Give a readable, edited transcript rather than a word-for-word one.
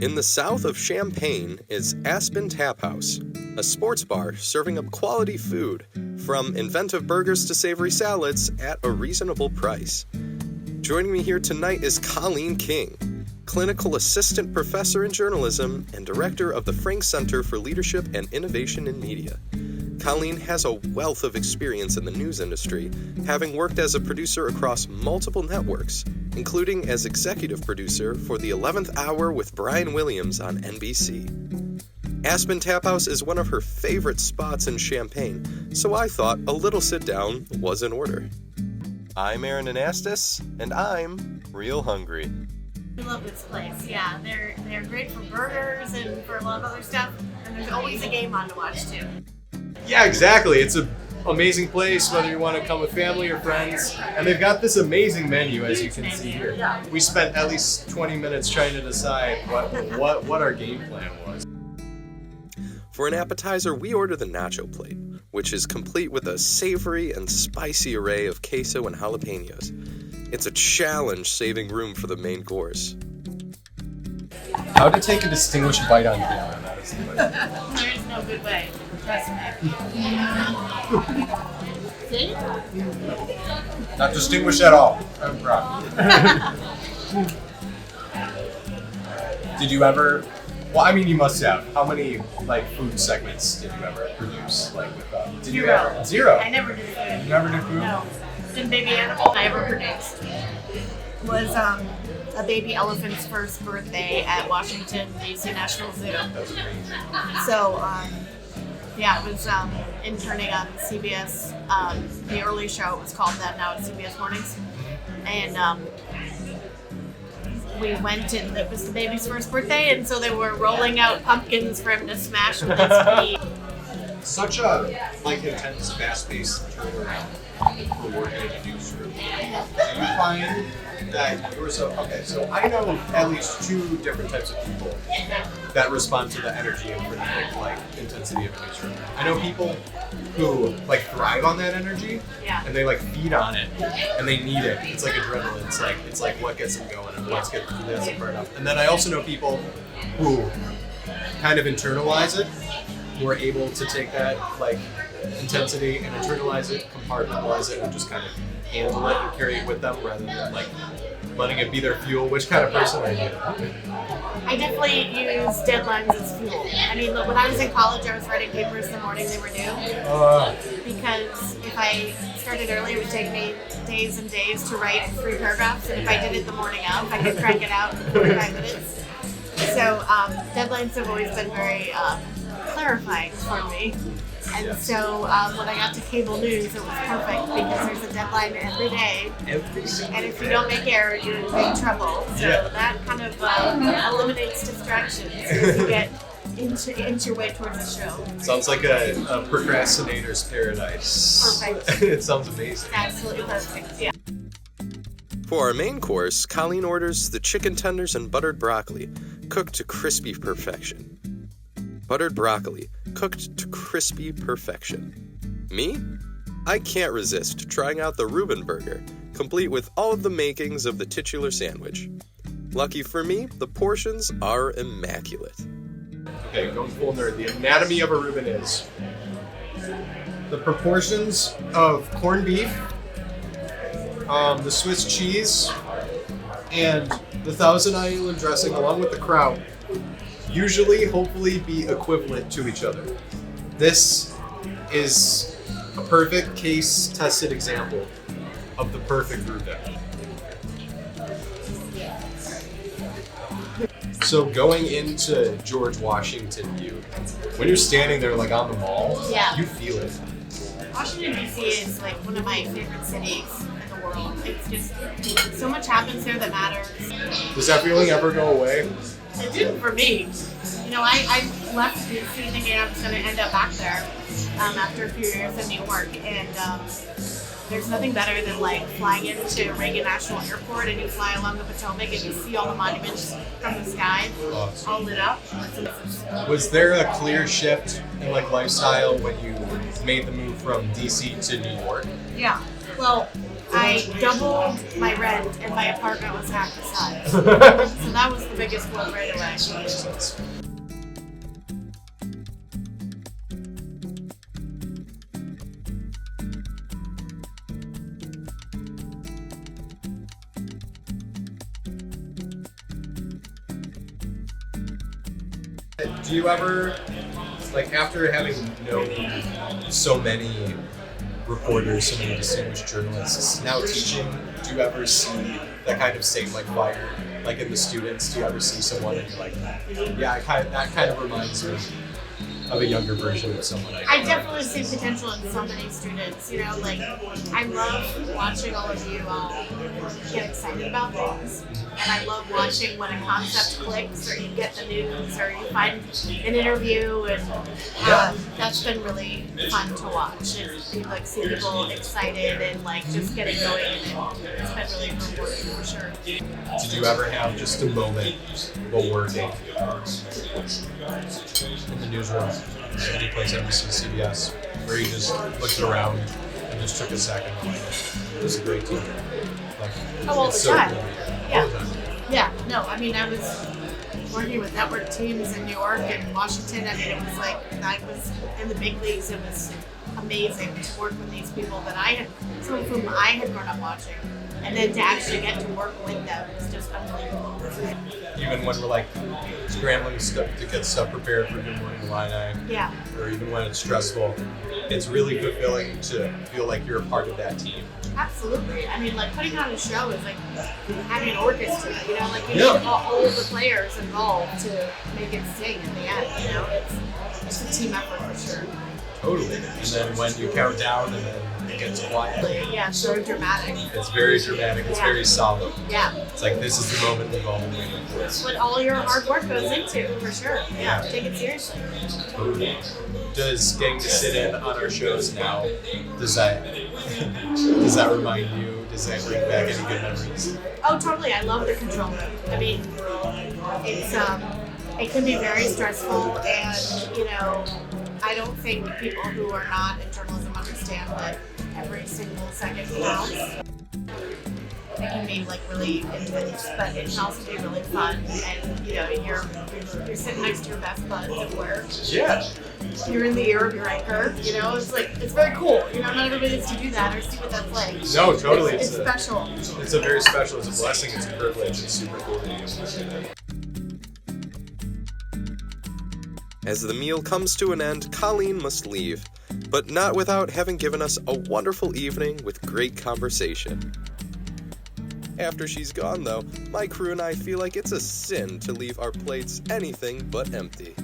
In the south of Champaign is Aspen Tap House, a sports bar serving up quality food, from inventive burgers to savory salads at a reasonable price. Joining me here tonight is Colleen King, clinical assistant professor in journalism and director of the Frank Center for Leadership and Innovation in Media. Colleen has a wealth of experience in the news industry, having worked as a producer across multiple networks, including as executive producer for The 11th Hour with Brian Williams on NBC. Aspen Tap House is one of her favorite spots in Champaign, so I thought a little sit-down was in order. I'm Aaron Anastos, and I'm real hungry. I love this place. Yeah, they're great for burgers and for a lot of other stuff, and there's always a game on to watch too. Yeah, exactly. It's an amazing place, whether you want to come with family or friends. And they've got this amazing menu, as you can see here. We spent at least 20 minutes trying to decide what our game plan was. For an appetizer, we order the nacho plate, which is complete with a savory and spicy array of queso and jalapenos. It's a challenge saving room for the main course. How to take a distinguished bite on camera, that is the way. There is no good way. Trust me. See? Not distinguished at all. I'm proud. Did you ever... Well, I mean, you must have. How many, food segments did you ever produce? Did you ever? Zero. I never did food. You never did food? No. The baby animal I ever produced was a baby elephant's first birthday at Washington, D.C. National Zoo. That's amazing. So, it was interning on CBS. The early show was called that, now it's CBS Mornings. And we went, and it was the baby's first birthday, and so they were rolling out pumpkins for him to smash with his feet. Such a intense, fast-paced turnaround for working in a newsroom. Do you find that you're so I know at least two different types of people that respond to the energy and frenetic intensity of a newsroom. I know people who thrive on that energy, and they feed on it, and they need it. It's like adrenaline. It's like what gets them going and what's gets them burned up. And then I also know people who kind of internalize it, who are able to take that intensity and internalize it, compartmentalize it, and just kind of handle it and carry it with them rather than letting it be their fuel. Which kind of person are you? I definitely use deadlines as fuel. I mean, look, when I was in college, I was writing papers the morning they were due. Because if I started early, it would take me days and days to write 3 paragraphs, and if I did it the morning of, I could crank it out in 45 minutes. So deadlines have always been very clarifying for me. And so when I got to cable news, it was perfect because there's a deadline every day. And if you don't make error, you're in big trouble. So that kind of eliminates distractions as you get inch your way towards the show. Sounds like a procrastinator's paradise. Perfect. It sounds amazing. Absolutely perfect, yeah. For our main course, Colleen orders the chicken tenders and buttered broccoli, cooked to crispy perfection. Buttered broccoli, cooked to crispy perfection. Me? I can't resist trying out the Reuben burger, complete with all of the makings of the titular sandwich. Lucky for me, the portions are immaculate. Okay, going full nerd. The anatomy of a Reuben is the proportions of corned beef, the Swiss cheese, and the Thousand Island dressing, along with the kraut, usually, hopefully, be equivalent to each other. This is a perfect case-tested example of the perfect Reuben. So going into George Washington View, when you're standing there on the mall, you feel it. Washington, D.C. is one of my favorite cities in the world. It's just, so much happens there that matters. Does that feeling ever go away? It didn't for me. I left D.C. thinking I was going to end up back there after a few years in New York, and there's nothing better than flying into Reagan National Airport and you fly along the Potomac and you see all the monuments from the sky, all lit up. Was there a clear shift in lifestyle when you made the move from D.C. to New York? Yeah. Well, I doubled my rent and my apartment was half the size. So that was the biggest one right away. Do you ever, like, after having known so many reporters, so many distinguished journalists, now teaching, do you ever see that kind of same like fire, like in the students? Do you ever see someone and you're like, yeah, that kind of reminds me of a younger version of someone I know? I definitely see potential in so many students. You know, like I love watching all of you get excited about things, and I love watching when a concept clicks, or you get the news, or you find an interview, and that's been really fun to watch. Is you like see people excited and like just getting going, and it's been really rewarding for sure. Did you ever have just a moment of a wording in the newsroom, any place NBC, CBS, where you just looked around and just took a second and like, it was a great team. Like, all it's the time. Cool. Yeah. All the time. Yeah, no, I mean, I was working with network teams in New York and Washington. I mean, it was like, I was in the big leagues. It was amazing to work with these people that some of whom I had grown up watching. And then to actually get to work with them was just unbelievable. Even when we're like scrambling stuff to get stuff prepared for Good Morning Illini, Yeah. or even when it's stressful, it's really fulfilling to feel like you're a part of that team. Absolutely. I mean, like putting on a show is like having an orchestra, you know, like you Yeah. need all of the players involved to make it sing in the end, you know, it's a team effort for sure. Totally. And then when you count down and then it gets quiet, Yeah, it's very dramatic. it's very dramatic, it's Yeah. very solemn. Yeah. It's like, this is the moment we've all been waiting for. It's what all your hard work goes into, for sure. Yeah, take it seriously. Totally. Does getting to sit in on our shows now, does that remind you, does that bring back any good memories? Oh, totally. I love the control room. I mean, it's it can be very stressful, and you know, I don't think people who are not in journalism understand that every single second counts. It can be like really intense, but it can also be really fun. And you know, you're sitting next to your best buds at work. Yeah. You're in the ear of your anchor. You know, it's like it's very cool. You know, not everybody gets to do that or see what that's like. No, totally. It's special. It's a very special, it's a blessing, it's a privilege, it's super cool to do. As the meal comes to an end, Colleen must leave, but not without having given us a wonderful evening with great conversation. After she's gone, though, my crew and I feel like it's a sin to leave our plates anything but empty.